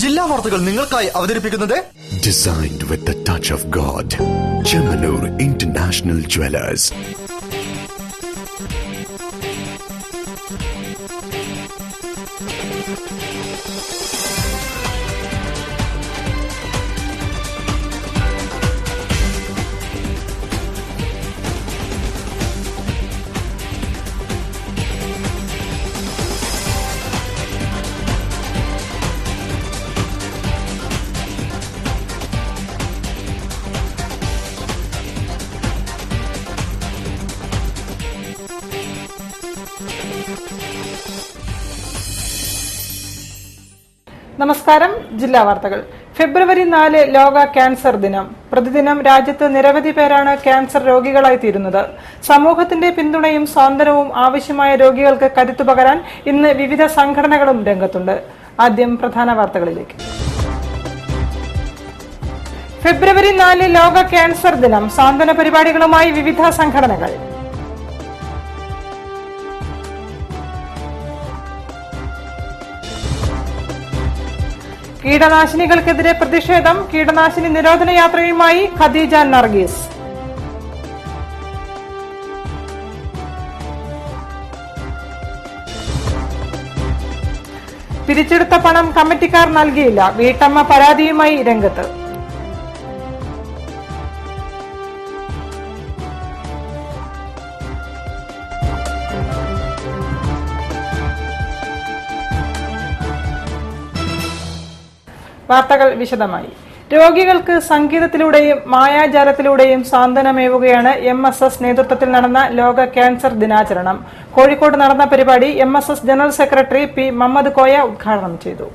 ജില്ലാ വാർത്തകൾ നിങ്ങൾക്കായി അവതരിപ്പിക്കുന്നത് Designed with the touch of God. Chemanur International Jewelers. നമസ്കാരം. ജില്ലാ വാർത്തകൾ. ഫെബ്രുവരി 4 ലോക ക്യാൻസർ ദിനം. പ്രതിദിനം രാജ്യത്ത് നിരവധി പേരാണ് ക്യാൻസർ രോഗികളായി തീരുന്നത്. സമൂഹത്തിന്റെ പിന്തുണയും സ്വാതന്ത്ര്യവും ആവശ്യമായ രോഗികൾക്ക് കരുത്തു പകരാൻ ഇന്ന് വിവിധ സംഘടനകളും രംഗത്തുണ്ട്. ആദ്യം പ്രധാന വാർത്തകളിലേക്ക്. ഫെബ്രുവരി 4 ലോക ക്യാൻസർ ദിനം. സാന്ത്വന പരിപാടികളുമായി വിവിധ സംഘടനകൾ. കീടനാശിനികൾക്കെതിരെ പ്രതിഷേധം. കീടനാശിനി നിരോധന യാത്രയുമായി ഖദീജ നർഗീസ്. പിരിച്ചെടുത്ത പണം കമ്മിറ്റിക്കാർ നൽകിയില്ല. വീട്ടമ്മ പരാതിയുമായി രംഗത്ത്. വാർത്തകൾ വിശദമായി. രോഗികൾക്ക് സംഗീതത്തിലൂടെയും മായാജാലത്തിലൂടെയും സാന്ത്വനമേവുകയാണ് MSS നേതൃത്വത്തിൽ നടന്ന ലോക ക്യാൻസർ ദിനാചരണം. കോഴിക്കോട് നടന്ന പരിപാടി MSS general secretary P Muhammad Koya ഉദ്ഘാടനം ചെയ്തു.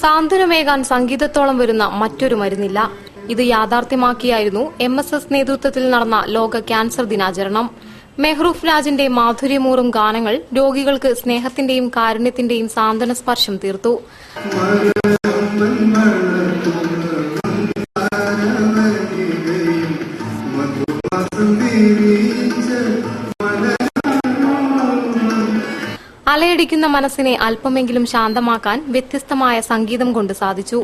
സാന്ത്വനമേകാൻ സംഗീതത്തോളം വരുന്ന മറ്റൊരു മരുന്നില്ല. ഇത് യാഥാർത്ഥ്യമാക്കിയായിരുന്നു MSS നേതൃത്വത്തിൽ നടന്ന ലോക ക്യാൻസർ ദിനാചരണം. മെഹ്റൂഫ് രാജിന്റെ മാധുര്യമൂറും ഗാനങ്ങൾ രോഗികൾക്ക് സ്നേഹത്തിന്റെയും കാരുണ്യത്തിന്റെയും സാന്ത്വന സ്പർശം തീർത്തു. അലയടിക്കുന്ന മനസ്സിനെ അല്പമെങ്കിലും ശാന്തമാക്കാൻ വ്യത്യസ്തമായ സംഗീതം കൊണ്ട് സാധിച്ചു.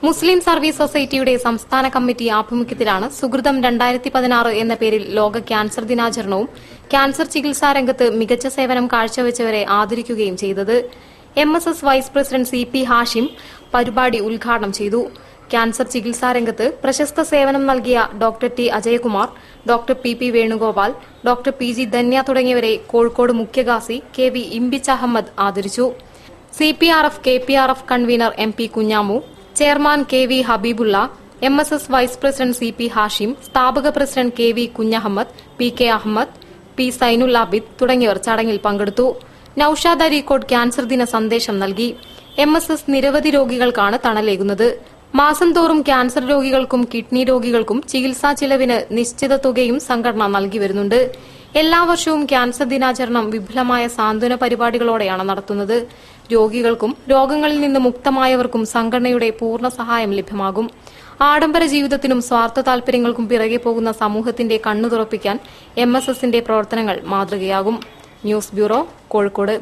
മുസ്ലിം സർവീസ് സൊസൈറ്റിയുടെ സംസ്ഥാന കമ്മിറ്റി ആഭിമുഖ്യത്തിലാണ് സുഹൃതം 2016 എന്ന പേരിൽ ലോക ക്യാൻസർ ദിനാചരണവും ക്യാൻസർ ചികിത്സാ രംഗത്ത് മികച്ച സേവനം കാഴ്ചവെച്ചവരെ ആദരിക്കുകയും ചെയ്തത്. MSS vice president CP Hashim പരിപാടി ഉദ്ഘാടനം ചെയ്തു. ക്യാൻസർ ചികിത്സാ രംഗത്ത് പ്രശസ്ത സേവനം നൽകിയ doctor T Ajayakumar, doctor PP Venugopal, doctor PG Dhanya തുടങ്ങിയവരെ കോഴിക്കോട് മുഖ്യകാസി KV ഇംബിച്ച് അഹമ്മദ് ആദരിച്ചു. CPRF KPRF convener MP Kunhamu, chairman KV Habeebulla, MSS vice president CP Hashim, സ്ഥാപക president KV Kunhahammed, PK Ahmed, P Sainul Abid തുടങ്ങിയവർ ചടങ്ങിൽ പങ്കെടുത്തു. നൌഷാദ് അരീക്കോട് ക്യാൻസർ ദിന സന്ദേശം നൽകി. MSS നിരവധി രോഗികൾക്കാണ് തണലേകുന്നത്. മാസം തോറും ക്യാൻസർ രോഗികൾക്കും കിഡ്നി രോഗികൾക്കും ചികിത്സാ ചിലവിന് നിശ്ചിത തുകയും സംഘടന നൽകി വരുന്നുണ്ട്. എല്ലാ വർഷവും ക്യാൻസർ ദിനാചരണം വിപുലമായ സാന്ത്വന പരിപാടികളോടെയാണ് നടത്തുന്നത്. രോഗികൾക്കും രോഗങ്ങളിൽ നിന്ന് മുക്തമായവർക്കും സംഘടനയുടെ പൂർണ്ണ സഹായം ലഭ്യമാകും. ആഡംബര ജീവിതത്തിനും സ്വാർത്ഥ താൽപര്യങ്ങൾക്കും പിറകെ പോകുന്ന സമൂഹത്തിന്റെ കണ്ണു തുറപ്പിക്കാൻ MSSന്റെ പ്രവർത്തനങ്ങൾ മാതൃകയാകും. News bureau, Kozhikode.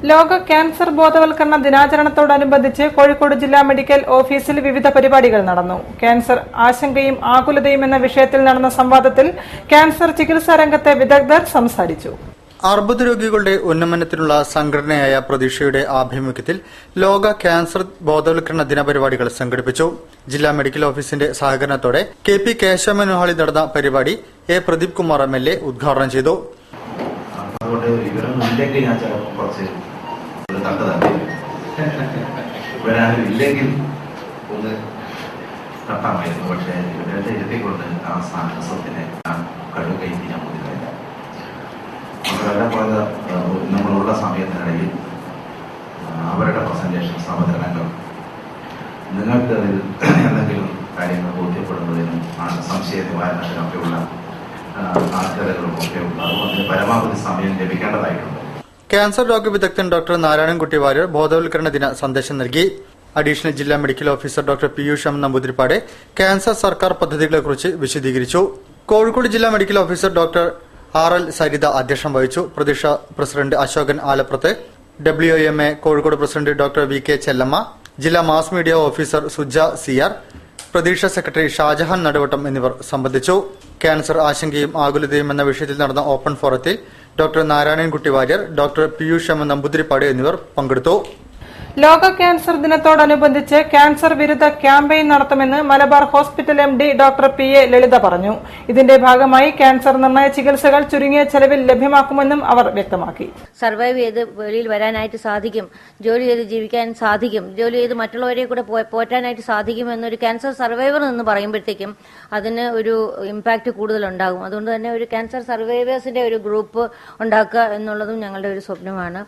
ലോക ക്യാൻസർ ബോധവൽക്കരണ ദിനാചരണത്തോടനുബന്ധിച്ച് കോഴിക്കോട് ജില്ലാ മെഡിക്കൽ ഓഫീസിൽ വിവിധ പരിപാടികൾ നടന്നു. ക്യാൻസർ ആശങ്കയും ആകുലതയും എന്ന വിഷയത്തിൽ നടന്ന സംവാദത്തിൽ ക്യാൻസർ ചികിത്സാ രംഗത്തെ വിദഗ്ധർ സംസാരിച്ചു. അർബുദ രോഗികളുടെ ഉന്നമനത്തിനുള്ള സംഘടനയായ പ്രതീക്ഷയുടെ ആഭിമുഖ്യത്തിൽ ലോക ക്യാൻസർ ബോധവൽക്കരണ ദിന പരിപാടികൾ സംഘടിപ്പിച്ചു. ജില്ലാ മെഡിക്കൽ ഓഫീസിന്റെ സഹകരണത്തോടെ KP കേശവമേനോൻ ഹാളിൽ നടന്ന പരിപാടി A പ്രദീപ് കുമാർ MLA ഉദ്ഘാടനം ചെയ്തു. അതുകൊണ്ട് വിവരമില്ലെങ്കിൽ ഞാൻ ചിലപ്പോൾ കുറച്ച് തട്ടതന്നെ ഇവരാരും ഇല്ലെങ്കിൽ ഒന്ന് തട്ടാമായിരുന്നു. പക്ഷേ ഇവരുടെ ഇരുത്തിക്കൊണ്ട് ആ സാഹസത്തിനെ ഞാൻ കഴിവുകയറ്റി ഞാൻ മുതിരായില്ല. അവരെല്ലാം പോയത് നമ്മളുള്ള സമയത്തിനിടയിൽ അവരുടെ പ്രസന്റേഷൻസ്, അവതരണങ്ങൾ നിങ്ങൾക്ക് അതിൽ എന്തെങ്കിലും കാര്യങ്ങൾ ബോധ്യപ്പെടുന്നതിനും സംശയ നിവാരണത്തിനൊക്കെയുള്ള ആൾക്കാരുകളും ഒക്കെ ഉണ്ട്. അതുകൊണ്ട് പരമാവധി സമയം ലഭിക്കേണ്ടതായിട്ടുണ്ട്. ക്യാൻസർ രോഗ വിദഗ്ധൻ ഡോക്ടർ നാരായണൻകുട്ടി വാര്യർ ബോധവൽക്കരണ ദിന സന്ദേശം നൽകി. അഡീഷണൽ ജില്ലാ medical officer doctor Piyush M Namboothiripad cancer സർക്കാർ പദ്ധതികളെക്കുറിച്ച് വിശദീകരിച്ചു. കോഴിക്കോട് ജില്ലാ medical officer doctor RL Saritha അധ്യക്ഷം വഹിച്ചു. പ്രദേശ president Ashokan Alappurath, WMA Kozhikode president doctor VK Chellamma, ജില്ലാ mass media officer Suja CR, Pratheeksha secretary Shajahan Naduvattam എന്നിവർ സംബന്ധിച്ചു. ക്യാൻസർ ആശങ്കയും ആകുലതയും എന്ന വിഷയത്തിൽ നടന്ന ഓപ്പൺ ഫോറത്തിൽ doctor Narayanankutty Warrier, doctor Piyush M Namboothiripad എന്നിവർ പങ്കെടുത്തു. ലോക ക്യാൻസർ ദിനത്തോടനുബന്ധിച്ച് ക്യാൻസർ വിരുദ്ധ ക്യാമ്പയിൻ നടത്തുമെന്ന് Malabar hospital MD doctor PA Lalitha പറഞ്ഞു. ഇതിന്റെ ഭാഗമായി ക്യാൻസർ നിർണയ ചികിത്സകൾ ചുരുങ്ങിയ ചെലവിൽ ലഭ്യമാക്കുമെന്നും അവർ വ്യക്തമാക്കി. സർവൈവ് ചെയ്ത് വെളിയിൽ വരാനായിട്ട് സാധിക്കും, ജോലി ചെയ്ത് ജീവിക്കാൻ സാധിക്കും, ജോലി ചെയ്ത് മറ്റുള്ളവരെ കൂടെ പോറ്റാനായിട്ട് സാധിക്കും എന്നൊരു ക്യാൻസർ സർവൈവർ എന്ന് പറയുമ്പോഴത്തേക്കും അതിന് ഒരു ഇമ്പാക്ട് കൂടുതലുണ്ടാകും. അതുകൊണ്ട് തന്നെ ഒരു ക്യാൻസർ സർവൈവേഴ്സിന്റെ ഒരു ഗ്രൂപ്പ് ഉണ്ടാക്കുക എന്നുള്ളതും ഞങ്ങളുടെ ഒരു സ്വപ്നമാണ്.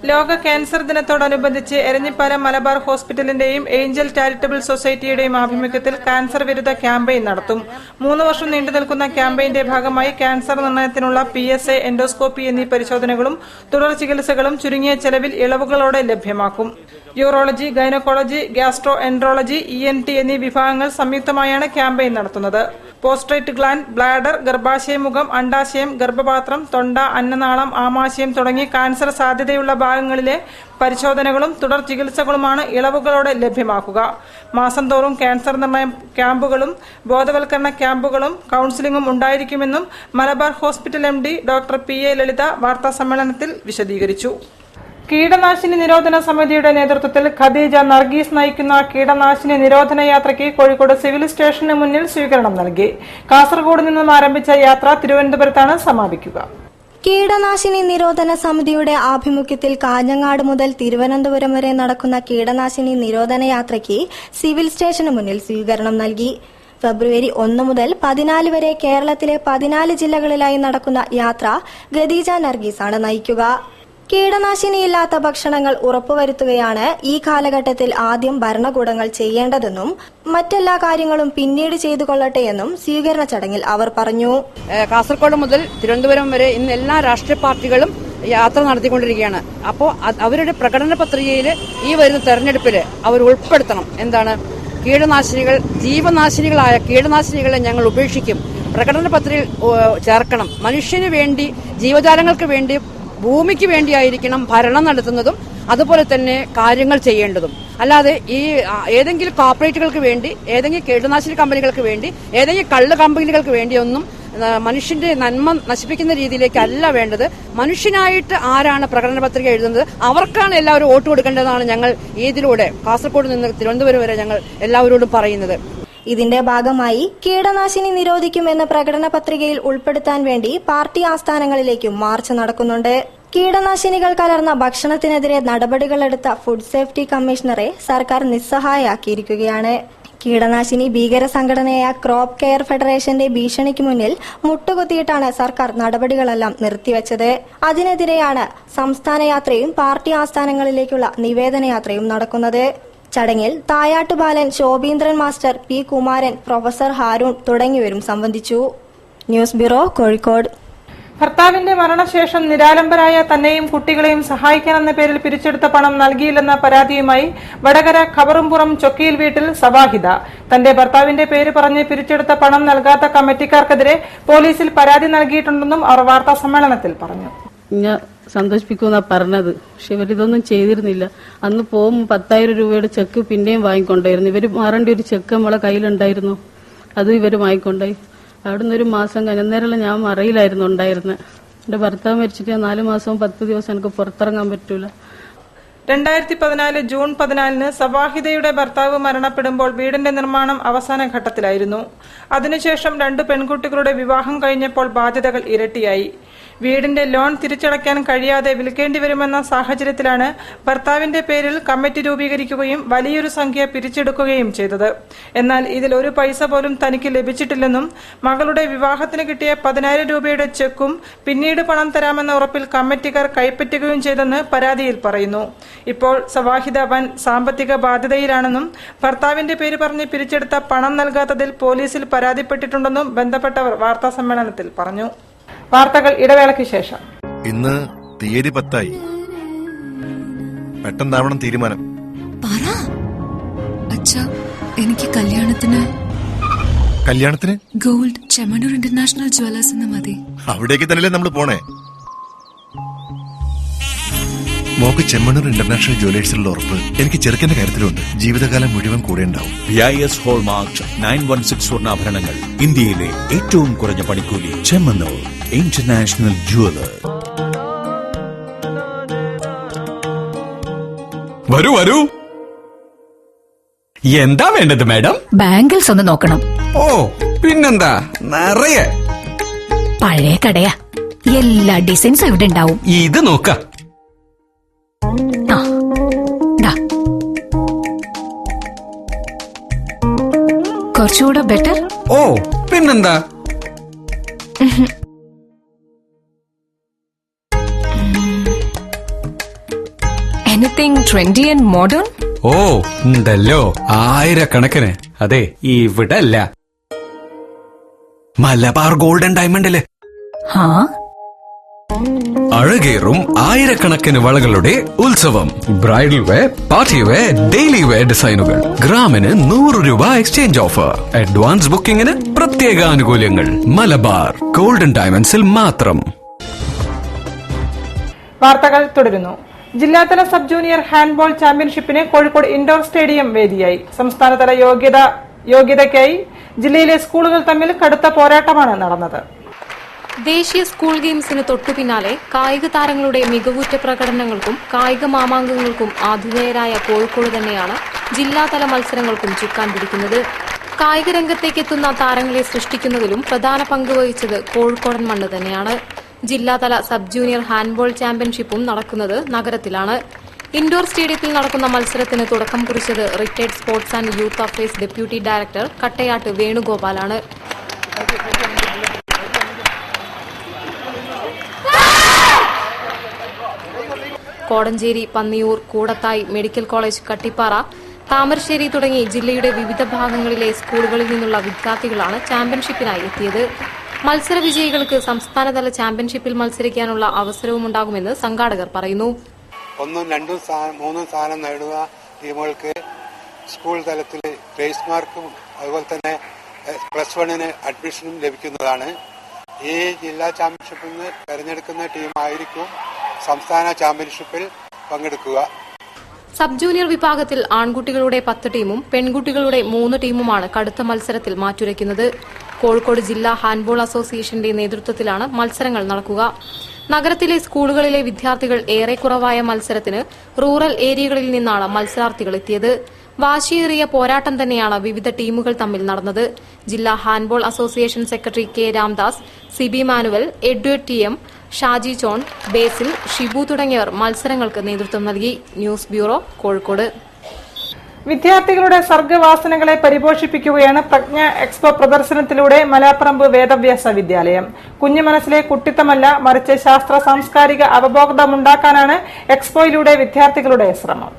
ലോക ക്യാൻസർ ദിനത്തോടനുബന്ധിച്ച് എരഞ്ഞിപ്പാലം മലബാർ ഹോസ്പിറ്റലിന്റെയും ഏഞ്ചൽ ചാരിറ്റബിൾ സൊസൈറ്റിയുടെയും ആഭിമുഖ്യത്തിൽ ക്യാൻസർ വിരുദ്ധ ക്യാമ്പയിൻ നടത്തും. 3 വർഷം നീണ്ടു നിൽക്കുന്ന ക്യാമ്പയിന്റെ ഭാഗമായി ക്യാൻസർ നിർണയത്തിനുള്ള PSA, എൻഡോസ്കോപ്പി എന്നീ പരിശോധനകളും തുടർ ചികിത്സകളും ചുരുങ്ങിയ ചെലവിൽ ഇളവുകളോടെ ലഭ്യമാക്കും. Urology, gynaecology, gastro enterology, ENT എന്നീ വിഭാഗങ്ങൾ സംയുക്തമായാണ് ക്യാമ്പയിൻ നടത്തുന്നത്. പോസ്ട്രേറ്റ് ഗ്ലാൻഡ്, ബ്ലാഡർ, ഗർഭാശയമുഖം, അണ്ഡാശയം, ഗർഭപാത്രം, തൊണ്ട, അന്നനാളം, ആമാശയം തുടങ്ങി ക്യാൻസർ സാധ്യതയുള്ള ഭാഗങ്ങളിലെ പരിശോധനകളും തുടർ ചികിത്സകളുമാണ് ഇളവുകളോടെ ലഭ്യമാക്കുക. മാസം തോറും ക്യാൻസർ നിർണയ ക്യാമ്പുകളും ബോധവൽക്കരണ ക്യാമ്പുകളും കൌൺസിലിംഗും ഉണ്ടായിരിക്കുമെന്നും Malabar hospital MD doctor PA Lalitha വാർത്താസമ്മേളനത്തിൽ വിശദീകരിച്ചു. കീടനാശിനി നിരോധന സമിതിയുടെ നേതൃത്വത്തിൽ ഖദീജ നർഗീസ് നയിക്കുന്ന കീടനാശിനി നിരോധന യാത്രയ്ക്ക് കോഴിക്കോട് സിവിൽ സ്റ്റേഷന് മുന്നിൽ സ്വീകരണം നൽകി. കാസർഗോഡ് നിന്നും ആരംഭിച്ച യാത്ര തിരുവനന്തപുരത്താണ് സമാപിക്കുക. കീടനാശിനി നിരോധന സമിതിയുടെ ആഭിമുഖ്യത്തിൽ കാഞ്ഞങ്ങാട് മുതൽ തിരുവനന്തപുരം വരെ നടക്കുന്ന കീടനാശിനി നിരോധന യാത്രയ്ക്ക് സിവിൽ സ്റ്റേഷന് മുന്നിൽ സ്വീകരണം നൽകി. ഫെബ്രുവരി 1 മുതൽ 14 വരെ കേരളത്തിലെ 14 ജില്ലകളിലായി നടക്കുന്ന യാത്ര ഖദീജ നർഗീസാണ് നയിക്കുക. കീടനാശിനിയില്ലാത്ത ഭക്ഷണങ്ങൾ ഉറപ്പുവരുത്തുകയാണ് ഈ കാലഘട്ടത്തിൽ ആദ്യം ഭരണകൂടങ്ങൾ ചെയ്യേണ്ടതെന്നും മറ്റെല്ലാ കാര്യങ്ങളും പിന്നീട് ചെയ്തു കൊള്ളട്ടെയെന്നും സ്വീകരണ ചടങ്ങിൽ അവർ പറഞ്ഞു. കാസർഗോഡ് മുതൽ തിരുവനന്തപുരം വരെ ഇന്ന് എല്ലാ രാഷ്ട്രീയ പാർട്ടികളും യാത്ര നടത്തിക്കൊണ്ടിരിക്കുകയാണ്. അപ്പോൾ അവരുടെ പ്രകടന പത്രികയിൽ ഈ വരുന്ന തെരഞ്ഞെടുപ്പിൽ അവർ ഉൾപ്പെടുത്തണം. എന്താണ്? കീടനാശിനികൾ, ജീവനാശിനികളായ കീടനാശിനികളെ ഞങ്ങൾ ഉപേക്ഷിക്കും, പ്രകടന പത്രികയിൽ ചേർക്കണം. മനുഷ്യന് വേണ്ടി, ജീവജാലങ്ങൾക്ക് വേണ്ടി, ഭൂമിക്ക് വേണ്ടിയായിരിക്കണം ഭരണം നടത്തുന്നതും അതുപോലെ തന്നെ കാര്യങ്ങൾ ചെയ്യേണ്ടതും. അല്ലാതെ ഈ ഏതെങ്കിലും കോർപ്പറേറ്റുകൾക്ക് വേണ്ടി, ഏതെങ്കിലും കീടനാശിനി കമ്പനികൾക്ക് വേണ്ടി, ഏതെങ്കിലും കള്ള് കമ്പനികൾക്ക് വേണ്ടിയൊന്നും മനുഷ്യന്റെ നന്മ നശിപ്പിക്കുന്ന രീതിയിലേക്കല്ല വേണ്ടത്. മനുഷ്യനായിട്ട് ആരാണ് പ്രകടന പത്രിക എഴുതുന്നത് അവർക്കാണ് എല്ലാവരും വോട്ട് കൊടുക്കേണ്ടതെന്നാണ് ഞങ്ങൾ ഇതിലൂടെ കാസർഗോഡ് നിന്ന് തിരുവനന്തപുരം വരെ ഞങ്ങൾ എല്ലാവരോടും പറയുന്നത്. ഇതിന്റെ ഭാഗമായി കീടനാശിനി നിരോധിക്കുമെന്ന പ്രകടന പത്രികയിൽ ഉൾപ്പെടുത്താൻ വേണ്ടി പാർട്ടി ആസ്ഥാനങ്ങളിലേക്കും മാർച്ച് നടക്കുന്നുണ്ട്. കീടനാശിനികൾ കലർന്ന ഭക്ഷണത്തിനെതിരെ നടപടികളെടുത്ത ഫുഡ് സേഫ്റ്റി കമ്മീഷണറെ സർക്കാർ നിസ്സഹായമാക്കിയിരിക്കുകയാണ്. കീടനാശിനി ഭീകര സംഘടനയായ ക്രോപ്പ് കെയർ ഫെഡറേഷന്റെ ഭീഷണിക്ക് മുന്നിൽ മുട്ടുകുത്തിയിട്ടാണ് സർക്കാർ നടപടികളെല്ലാം നിർത്തിവച്ചത്. അതിനെതിരെയാണ് സംസ്ഥാന യാത്രയും പാർട്ടി ആസ്ഥാനങ്ങളിലേക്കുള്ള നിവേദന യാത്രയും നടക്കുന്നത്. ചടങ്ങിൽ Thayattu Balan, Shobheendran master, P. Kumaran, professor Haroon തുടങ്ങിയവരും സംബന്ധിച്ചു. News bureau, Kozhikode. ഭർത്താവിന്റെ മരണശേഷം നിരാലംബരായ തന്നെയും കുട്ടികളെയും സഹായിക്കാനെന്ന പേരിൽ പിരിച്ചെടുത്ത പണം നൽകിയില്ലെന്ന പരാതിയുമായി വടകര ഖബറുംപുറം ചൊക്കിയിൽ വീട്ടിൽ സവാഹിദ. തന്റെ ഭർത്താവിന്റെ പേര് പറഞ്ഞ് പിരിച്ചെടുത്ത പണം നൽകാത്ത കമ്മിറ്റിക്കാർക്കെതിരെ പോലീസിൽ പരാതി നൽകിയിട്ടുണ്ടെന്നും അവർ വാർത്താ സമ്മേളനത്തിൽ പറഞ്ഞു. സന്തോഷിപ്പിക്കുന്ന പറഞ്ഞത്, പക്ഷെ ഇവരിതൊന്നും ചെയ്തിരുന്നില്ല. അന്ന് പോകും 10,000 രൂപയുടെ ചെക്ക് പിന്നെയും വാങ്ങിക്കൊണ്ടായിരുന്നു. ഇവര് മാറേണ്ട ഒരു ചെക്ക് നമ്മളെ കയ്യിലുണ്ടായിരുന്നു, അതും ഇവര് വാങ്ങിക്കൊണ്ടായി. അവിടുന്ന് ഒരു മാസം കഴിഞ്ഞേരല്ല ഞാൻ മറയിലായിരുന്നു ഉണ്ടായിരുന്നത്. എന്റെ ഭർത്താവ് മരിച്ചിട്ട് 4 മാസവും 10 ദിവസം എനിക്ക് പുറത്തിറങ്ങാൻ പറ്റൂല. 2014 ജൂൺ 14 സവാഹിദയുടെ ഭർത്താവ് മരണപ്പെടുമ്പോൾ വീടിന്റെ നിർമ്മാണം അവസാന ഘട്ടത്തിലായിരുന്നു. അതിനുശേഷം 2 പെൺകുട്ടികളുടെ വിവാഹം കഴിഞ്ഞപ്പോൾ ബാധ്യതകൾ ഇരട്ടിയായി. വീടിന്റെ ലോൺ തിരിച്ചടയ്ക്കാൻ കഴിയാതെ വിൽക്കേണ്ടി വരുമെന്ന സാഹചര്യത്തിലാണ് ഭർത്താവിന്റെ പേരിൽ കമ്മിറ്റി രൂപീകരിക്കുകയും വലിയൊരു സംഖ്യ പിരിച്ചെടുക്കുകയും ചെയ്തത്. എന്നാൽ ഇതിൽ ഒരു പൈസ പോലും തനിക്ക് ലഭിച്ചിട്ടില്ലെന്നും മകളുടെ വിവാഹത്തിന് കിട്ടിയ 10,000 രൂപയുടെ ചെക്കും പിന്നീട് പണം തരാമെന്ന ഉറപ്പിൽ കമ്മിറ്റിക്കാർ കൈപ്പറ്റുകയും ചെയ്തെന്ന് പരാതിയിൽ പറയുന്നു. ഇപ്പോൾ സവാഹിദ വൻ സാമ്പത്തിക ബാധ്യതയിലാണെന്നും ഭർത്താവിന്റെ പേര് പറഞ്ഞ് പിരിച്ചെടുത്ത പണം നൽകാത്തതിൽ പോലീസിൽ പരാതിപ്പെട്ടിട്ടുണ്ടെന്നും ബന്ധപ്പെട്ടവർ വാർത്താസമ്മേളനത്തിൽ പറഞ്ഞു. വാർത്തകൾ ഇടവേളയ്ക്ക് ശേഷം. ഇന്ന് തീയതി 10 പെട്ടെന്നാവണം തീരുമാനം. അച്ഛാ, എനിക്ക് കല്യാണത്തിന് ഗോൾഡ് ചെമ്മണ്ണൂർ ഇന്റർനാഷണൽ ജ്വല്ലേഴ്സ് എന്ന് മതി. അവിടേക്ക് തന്നെയല്ലേ നമ്മൾ പോണേ. മോക്ക് ചെമ്മണ്ണൂർ ഇന്റർനാഷണൽ ജ്വല്ലേഴ്സിലുള്ള ഉറപ്പ് എനിക്ക് ചെറുക്കന്റെ കാര്യത്തിലുണ്ട്. ജീവിതകാലം മുഴുവൻ കൂടെ ഉണ്ടാവും. BIS ഹോൾമാർക്ക് 916 സ്വർണ്ണാഭരണങ്ങൾ, ഇന്ത്യയിലെ ഏറ്റവും കുറഞ്ഞ പണിക്കൂലി. Chemmanur international Jewellers. വരൂ വരൂ. എന്താ വേണ്ടത് മാഡം? ബാംഗിൾസ് ഒന്ന് നോക്കണം. ഓ പിന്നെന്താ, നിറയെ പഴയ കടയാ, എല്ലാ ഡിസൈൻസും ഇവിടെ ഉണ്ടാവും. ഇത് നോക്ക. കുറച്ചുകൂടെ ബെറ്റർ. ഓ പിന്നെന്താ. Anything trendy and modern? ഓ ഉണ്ടല്ലോ, ആയിരക്കണക്കിന്. അതെ, ഇവിടെ അല്ല, മലബാർ ഗോൾഡൻ ഡയമണ്ടില് അഴകേറും ആയിരക്കണക്കിന് വളകളുടെ ഉത്സവം. Bridal wear, party wear, daily wear ഡിസൈനുകൾ. ഗ്രാമിന് 100 രൂപ എക്സ്ചേഞ്ച് ഓഫർ. അഡ്വാൻസ് ബുക്കിംഗിന് പ്രത്യേക ആനുകൂല്യങ്ങൾ. മലബാർ ഗോൾഡൻ ഡയമണ്ട്സിൽ മാത്രം. വാർത്തകൾ തുടരുന്നു. ജില്ലാതല സബ് ജൂനിയർ ഹാൻഡ്ബോൾ ചാമ്പ്യൻഷിപ്പിന് കോഴിക്കോട് ഇൻഡോർ സ്റ്റേഡിയം വേദിയായി. സംസ്ഥാനതല യോഗ്യതയ്ക്കായി ജില്ലയിലെ സ്കൂളുകൾ തമ്മിൽ കടുത്ത പോരാട്ടമാണ് നടന്നത്. ദേശീയ സ്കൂൾ ഗെയിംസിന് തൊട്ടുപിന്നാലെ കായിക താരങ്ങളുടെ മികവുറ്റ പ്രകടനങ്ങൾക്കും കായിക മാമാങ്കങ്ങൾക്കും ആതിഥേയരായ കോഴിക്കോട് തന്നെയാണ് ജില്ലാതല മത്സരങ്ങൾക്കും ചുക്കാൻ പിടിക്കുന്നത്. കായിക രംഗത്തേക്ക് എത്തുന്ന താരങ്ങളെ സൃഷ്ടിക്കുന്നതിലും പ്രധാന പങ്ക് വഹിച്ചത് കോഴിക്കോടൻ മണ്ണ് തന്നെയാണ്. ജില്ലാതല സബ് ജൂനിയർ ഹാൻഡ്ബോൾ ചാമ്പ്യൻഷിപ്പും നടക്കുന്നത് നഗരത്തിലാണ്. ഇൻഡോർ സ്റ്റേഡിയത്തിൽ നടക്കുന്ന മത്സരത്തിന് തുടക്കം കുറിച്ചത് retired sports and youth affairs deputy director Kattayat വേണുഗോപാലാണ്. കോടഞ്ചേരി, പന്നിയൂർ, കൂടത്തായി, മെഡിക്കൽ കോളേജ്, കട്ടിപ്പാറ, താമരശ്ശേരി തുടങ്ങി ജില്ലയുടെ വിവിധ ഭാഗങ്ങളിലെ സ്കൂളുകളിൽ നിന്നുള്ള വിദ്യാർത്ഥികളാണ് ചാമ്പ്യൻഷിപ്പിനായി എത്തിയത്. മത്സര വിജയികൾക്ക് സംസ്ഥാനതല ചാമ്പ്യൻഷിപ്പിൽ മത്സരിക്കാനുള്ള അവസരവുമുണ്ടാകുമെന്ന് സംഘാടകർ പറയുന്നു. 1, 2, 3 സ്ഥാനം നേടുക ടീമുകൾക്ക് സ്കൂൾ തലത്തിൽ ഗ്രേസ് മാർക്കും അതുപോലെ തന്നെ +1 അഡ്മിഷനും ലഭിക്കുന്നതാണ്. ഈ ജില്ലാ ചാമ്പ്യൻഷിപ്പിൽ നിന്ന് തെരഞ്ഞെടുക്കുന്ന ടീമായിരിക്കും സംസ്ഥാന ചാമ്പ്യൻഷിപ്പിൽ പങ്കെടുക്കുക. സബ് ജൂനിയർ വിഭാഗത്തിൽ ആൺകുട്ടികളുടെ 10 ടീമും പെൺകുട്ടികളുടെ 3 ടീമുമാണ് കടുത്ത മത്സരത്തിൽ മാറ്റുരയ്ക്കുന്നത്. കോഴിക്കോട് ജില്ലാ ഹാൻഡ്ബോൾ അസോസിയേഷന്റെ നേതൃത്വത്തിലാണ് മത്സരങ്ങൾ നടക്കുക. നഗരത്തിലെ സ്കൂളുകളിലെ വിദ്യാർത്ഥികൾ ഏറെ കുറവായ മത്സരത്തിന് റൂറൽ ഏരിയകളിൽ നിന്നാണ് മത്സരാർത്ഥികൾ എത്തിയത്. വാശിയേറിയ പോരാട്ടം തന്നെയാണ് വിവിധ ടീമുകൾ തമ്മിൽ നടന്നത്. ജില്ലാ handball association secretary K Ramdas, Sibi Manuel, Edward TM, Shaji John, Basil, Shibu തുടങ്ങിയവർ മത്സരങ്ങൾക്ക് നേതൃത്വം നൽകി. News bureau, Kozhikode. വിദ്യാർത്ഥികളുടെ സർഗ്ഗവാസനകളെ പരിപോഷിപ്പിക്കുകയാണ് പ്രജ്ഞ എക്സ്പോ പ്രദർശനത്തിലൂടെ മലാപ്പറമ്പ് വേദവ്യാസ വിദ്യാലയം. കുഞ്ഞു മനസ്സിലെ കുട്ടിത്തമല്ല, മറിച്ച് ശാസ്ത്ര സാംസ്കാരിക അവബോധമുണ്ടാക്കാനാണ് എക്സ്പോയിലൂടെ വിദ്യാർത്ഥികളുടെ ശ്രമം.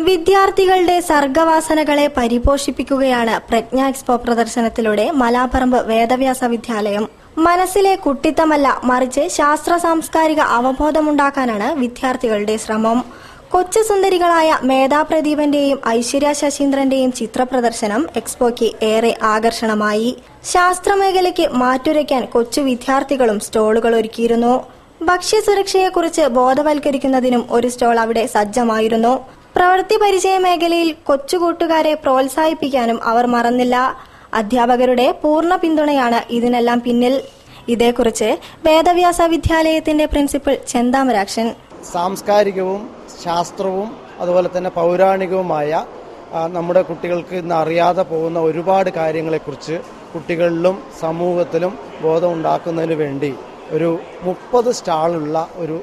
വിദ്യാർത്ഥികളുടെ സർഗ്ഗവാസനകളെ പരിപോഷിപ്പിക്കുകയാണ് പ്രജ്ഞ എക്സ്പോ പ്രദർശനത്തിലൂടെ മലാപ്പറമ്പ് വേദവ്യാസ വിദ്യാലയം. മനസ്സിലെ കുട്ടിത്തമല്ല, മറിച്ച് ശാസ്ത്ര സാംസ്കാരിക അവബോധമുണ്ടാക്കാനാണ് വിദ്യാർത്ഥികളുടെ ശ്രമം. കൊച്ചു സുന്ദരികളായ മേധാ പ്രദീപന്റെയും ഐശ്വര്യ ശശീന്ദ്രന്റെയും ചിത്രപ്രദർശനം എക്സ്പോയ്ക്ക് ഏറെ ആകർഷണമായി. ശാസ്ത്രമേഖലയ്ക്ക് മാറ്റുരയ്ക്കാൻ കൊച്ചു വിദ്യാർത്ഥികളും സ്റ്റോളുകൾ ഒരുക്കിയിരുന്നു. ഭക്ഷ്യസുരക്ഷയെക്കുറിച്ച് ബോധവൽക്കരിക്കുന്നതിനും ഒരു സ്റ്റോൾ അവിടെ സജ്ജമായിരുന്നു. പ്രവൃത്തി പരിചയ മേഖലയിൽ കൊച്ചുകൂട്ടുകാരെ പ്രോത്സാഹിപ്പിക്കാനും അവർ മറന്നില്ല. അധ്യാപകരുടെ പൂർണ്ണ പിന്തുണയാണ് ഇതിനെല്ലാം പിന്നിൽ. ഇതേക്കുറിച്ച് വേദവ്യാസ വിദ്യാലയത്തിന്റെ പ്രിൻസിപ്പൽ ചെന്താമരാക്ഷൻ. സാംസ്കാരികവും ശാസ്ത്രവും അതുപോലെ തന്നെ പൗരാണികവുമായ നമ്മുടെ കുട്ടികൾക്ക് ഇന്ന് അറിയാതെ പോകുന്ന ഒരുപാട് കാര്യങ്ങളെക്കുറിച്ച് കുട്ടികളിലും സമൂഹത്തിലും ബോധമുണ്ടാക്കുന്നതിന് വേണ്ടി ഒരു 30 സ്റ്റാളുള്ള ഒരു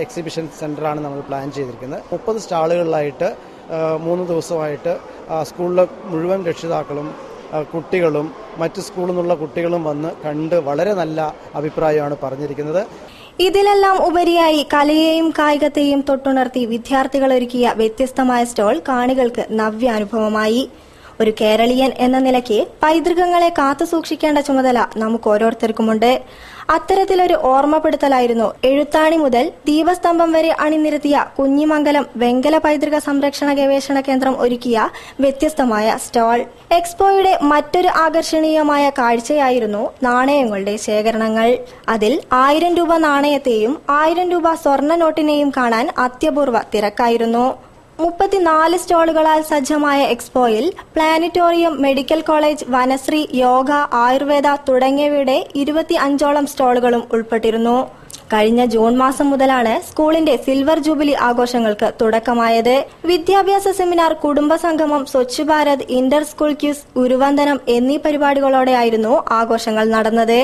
എക്സിബിഷൻ സെന്ററാണ് നമ്മൾ പ്ലാൻ ചെയ്തിരിക്കുന്നത്. 30 സ്റ്റാളുകളിലായിട്ട് 3 ദിവസമായിട്ട് സ്കൂളിലെ മുഴുവൻ രക്ഷിതാക്കളും കുട്ടികളും മറ്റ് സ്കൂളിൽ നിന്നുള്ള കുട്ടികളും വന്ന് കണ്ട് വളരെ നല്ല അഭിപ്രായമാണ് പറഞ്ഞിരിക്കുന്നത്. ഇതിലെല്ലാം ഉപരിയായി കലയെയും കായികത്തെയും തൊട്ടുണർത്തി വിദ്യാർത്ഥികൾ ഒരുക്കിയ വ്യത്യസ്തമായ സ്റ്റോൾ കാണികൾക്ക് നവ്യാനുഭവമായി. ഒരു കേരളീയൻ എന്ന നിലയ്ക്ക് പൈതൃകങ്ങളെ കാത്തുസൂക്ഷിക്കേണ്ട ചുമതല നമുക്ക് ഓരോരുത്തർക്കുമുണ്ട്. അത്തരത്തിലൊരു ഓർമ്മപ്പെടുത്തലായിരുന്നു എഴുത്താണി മുതൽ ദീപസ്തംഭം വരെ അണിനിരത്തിയ കുഞ്ഞിമംഗലം വെങ്കല പൈതൃക സംരക്ഷണ ഗവേഷണ കേന്ദ്രം ഒരുക്കിയ വ്യത്യസ്തമായ സ്റ്റാൾ. എക്സ്പോയുടെ മറ്റൊരു ആകർഷണീയമായ കാഴ്ചയായിരുന്നു നാണയങ്ങളുടെ ശേഖരണങ്ങൾ. അതിൽ 1000 രൂപ നാണയത്തെയും 1000 രൂപ സ്വർണ്ണ നോട്ടിനെയും കാണാൻ അത്യപൂർവ തിരക്കായിരുന്നു. 34 സ്റ്റോളുകളാൽ സജ്ജമായ എക്സ്പോയിൽ planetarium, medical college, Vanasree, yoga, Ayurveda തുടങ്ങിയവയുടെ 25ഓളം സ്റ്റോളുകളും ഉൾപ്പെട്ടിരുന്നു. കഴിഞ്ഞ ജൂൺ മാസം മുതലാണ് സ്കൂളിന്റെ സിൽവർ ജൂബിലി ആഘോഷങ്ങൾക്ക് തുടക്കമായത്. വിദ്യാഭ്യാസ സെമിനാർ, കുടുംബ സംഗമം, Swachh Bharat, inter school quiz, ഗുരുവന്ദനം എന്നീ പരിപാടികളോടെയായിരുന്നു ആഘോഷങ്ങൾ നടന്നത്.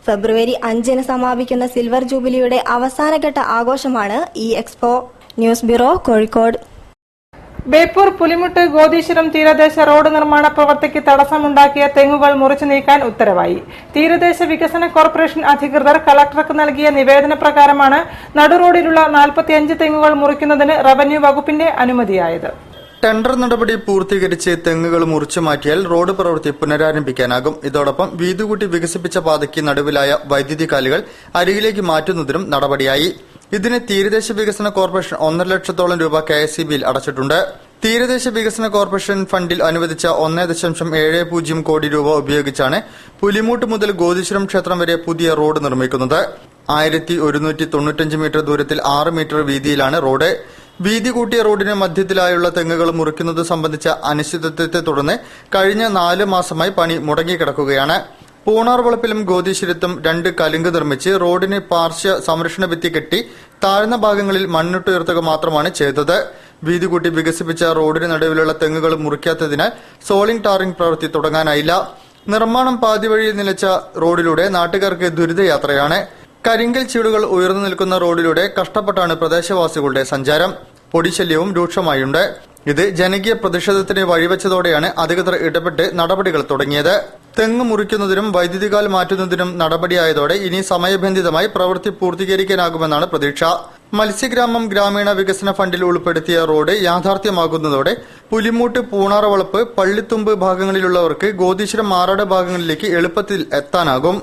ഫെബ്രുവരി 5-ന് സമാപിക്കുന്ന സിൽവർ ജൂബിലിയുടെ അവസാനഘട്ട ആഘോഷമാണ് ഈ expo. News bureau, Kozhikode. Beypore പുലിമുട്ട് ഗോദീശ്വരം തീരദേശ റോഡ് നിർമ്മാണ പ്രവൃത്തിക്ക് തടസ്സമുണ്ടാക്കിയ തെങ്ങുകൾ മുറിച്ചു നീക്കാൻ ഉത്തരവായി. തീരദേശ വികസന കോർപ്പറേഷൻ അധികൃതർ കളക്ടർക്ക് നൽകിയ നിവേദന പ്രകാരമാണ് നടുറോഡിലുള്ള 45 തെങ്ങുകൾ മുറിക്കുന്നതിന് റവന്യൂ വകുപ്പിന്റെ അനുമതിയായത്. ടെൻഡർ നടപടി പൂർത്തീകരിച്ച് തെങ്ങുകൾ മുറിച്ചു മാറ്റിയാൽ റോഡ് പ്രവൃത്തി പുനരാരംഭിക്കാനാകും. ഇതോടൊപ്പം വീതികൂട്ടി വികസിപ്പിച്ച പാതയ്ക്ക് നടുവിലായ വൈദ്യുതി കാലുകൾ അരികിലേക്ക് മാറ്റുന്നതിനും നടപടിയായി. ഇതിന് തീരദേശ വികസന കോർപ്പറേഷൻ 1.5 ലക്ഷത്തോളം രൂപ KSEBിയിൽ അടച്ചിട്ടുണ്ട്. തീരദേശ വികസന കോർപ്പറേഷൻ ഫണ്ടിൽ അനുവദിച്ച 1.70 കോടി രൂപ ഉപയോഗിച്ചാണ് പുലിമൂട്ട് മുതൽ ഗോദീശ്വരം ക്ഷേത്രം വരെ പുതിയ റോഡ് നിർമ്മിക്കുന്നത്. 1195 മീറ്റർ ദൂരത്തിൽ 6 മീറ്റർ വീതിയിലാണ് റോഡ്. വീതി കൂട്ടിയ റോഡിന് മധ്യത്തിലായുള്ള തെങ്ങുകൾ മുറിക്കുന്നത് സംബന്ധിച്ച അനിശ്ചിതത്വത്തെ തുടർന്ന് കഴിഞ്ഞ 4 മാസമായി പണി മുടങ്ങിക്കിടക്കുകയാണ്. പൂണാർ വളപ്പിലും ഗോദീശ്വരത്തും 2 കലുങ്ക് നിർമ്മിച്ച് റോഡിന് പാർശ്വ സംരക്ഷണ ഭിത്തി കെട്ടി താഴ്ന്ന ഭാഗങ്ങളിൽ മണ്ണിട്ടുയർത്തുക മാത്രമാണ് ചെയ്തത്. വീതി കൂട്ടി വികസിപ്പിച്ച റോഡിന് നടുവിലുള്ള തെങ്ങുകൾ മുറിക്കാത്തതിനാൽ സോളിംഗ് ടാറിംഗ് പ്രവൃത്തി തുടങ്ങാനായില്ല. നിർമ്മാണം പാതിവഴിയിൽ നിലച്ച റോഡിലൂടെ നാട്ടുകാർക്ക് ദുരിതയാത്രയാണ്. കരിങ്കൽ ചീടുകൾ ഉയർന്നു നിൽക്കുന്ന റോഡിലൂടെ കഷ്ടപ്പെട്ടാണ് പ്രദേശവാസികളുടെ സഞ്ചാരം. പൊടിശല്യവും രൂക്ഷമായുണ്ട്. ഇത് ജനകീയ പ്രതിഷേധത്തിന് വഴിവെച്ചതോടെയാണ് അധികൃതർ ഇടപെട്ട് നടപടികൾ തുടങ്ങിയത്. തെങ്ങ് മുറിക്കുന്നതിനും വൈദ്യുതികാൽ മാറ്റുന്നതിനും നടപടിയായതോടെ ഇനി സമയബന്ധിതമായി പ്രവൃത്തി പൂർത്തീകരിക്കാനാകുമെന്നാണ് പ്രതീക്ഷ. മത്സ്യഗ്രാമം ഗ്രാമീണ വികസന ഫണ്ടിൽ ഉൾപ്പെടുത്തിയ റോഡ് യാഥാർത്ഥ്യമാകുന്നതോടെ പുലിമൂട്ട്, പൂണാറവളപ്പ്, പള്ളിത്തുമ്പ് ഭാഗങ്ങളിലുള്ളവർക്ക് ഗോദീശ്വരം, മാറാട് ഭാഗങ്ങളിലേക്ക് എളുപ്പത്തിൽ എത്താനാകും.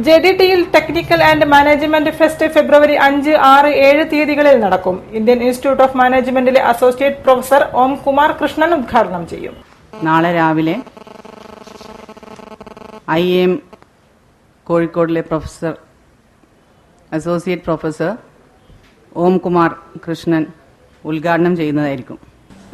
JDTയിൽ technical and management fest February 5, 6, 7 തീയതികളിൽ നടക്കും. ഇന്ത്യൻ ഇൻസ്റ്റിറ്റ്യൂട്ട് ഓഫ് മാനേജ്മെന്റിലെ അസോസിയേറ്റ് പ്രൊഫസർ ഓം കുമാർ കൃഷ്ണൻ ഉദ്ഘാടനം ചെയ്യും. നാളെ രാവിലെ IIM കോഴിക്കോടിലെ professor, associate professor Om Kumar Krishnan ഉദ്ഘാടനം ചെയ്യുന്നതായിരിക്കും.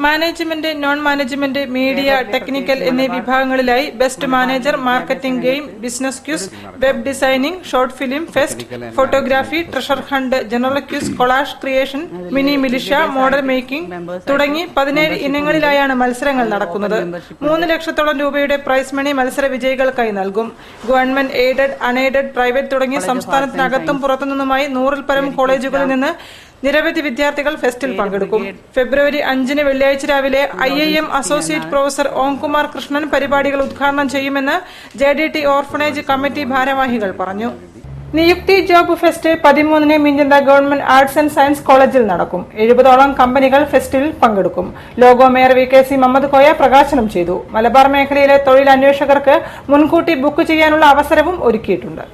Management, non management, media, technical എന്നീ വിഭാഗങ്ങളിലായി best manager, marketing, game, business quiz, web designing, short film fest, photography, treasure hunt, general quiz, collage creation, mini militia, model making തുടങ്ങി 17 ഇനങ്ങളിലായാണ് മത്സരങ്ങൾ നടക്കുന്നത്. 3 ലക്ഷത്തോളം രൂപയുടെ പ്രൈസ് മണി മത്സര വിജയികൾക്കായി നൽകും. ഗവൺമെന്റ്, എയ്ഡഡ്, അൺഎയ്ഡഡ്, പ്രൈവറ്റ് തുടങ്ങി സംസ്ഥാനത്തിനകത്തും പുറത്തുനിന്നുമായി 100-ൽ പരം കോളേജുകളിൽ നിന്ന് നിരവധി വിദ്യാർത്ഥികൾ ഫെസ്റ്റിൽ പങ്കെടുക്കും. ഫെബ്രുവരി 5-ന് വെള്ളിയാഴ്ച രാവിലെ IIM associate professor Omkumar Krishnan പരിപാടികൾ ഉദ്ഘാടനം ചെയ്യുമെന്ന് JDT ഓർഫണേജ് കമ്മിറ്റി ഭാരവാഹികൾ പറഞ്ഞു. നിയുക്തി ജോബ് ഫെസ്റ്റ് 13-ന് Meenchanda government arts and science കോളേജിൽ നടക്കും. 70ഓളം കമ്പനികൾ ഫെസ്റ്റിൽ പങ്കെടുക്കും. Logo mayor VKC Muhammad Koya പ്രകാശനം ചെയ്തു. മലബാർ മേഖലയിലെ തൊഴിലന്വേഷകർക്ക് മുൻകൂട്ടി ബുക്ക് ചെയ്യാനുള്ള അവസരവും ഒരുക്കിയിട്ടുണ്ട്.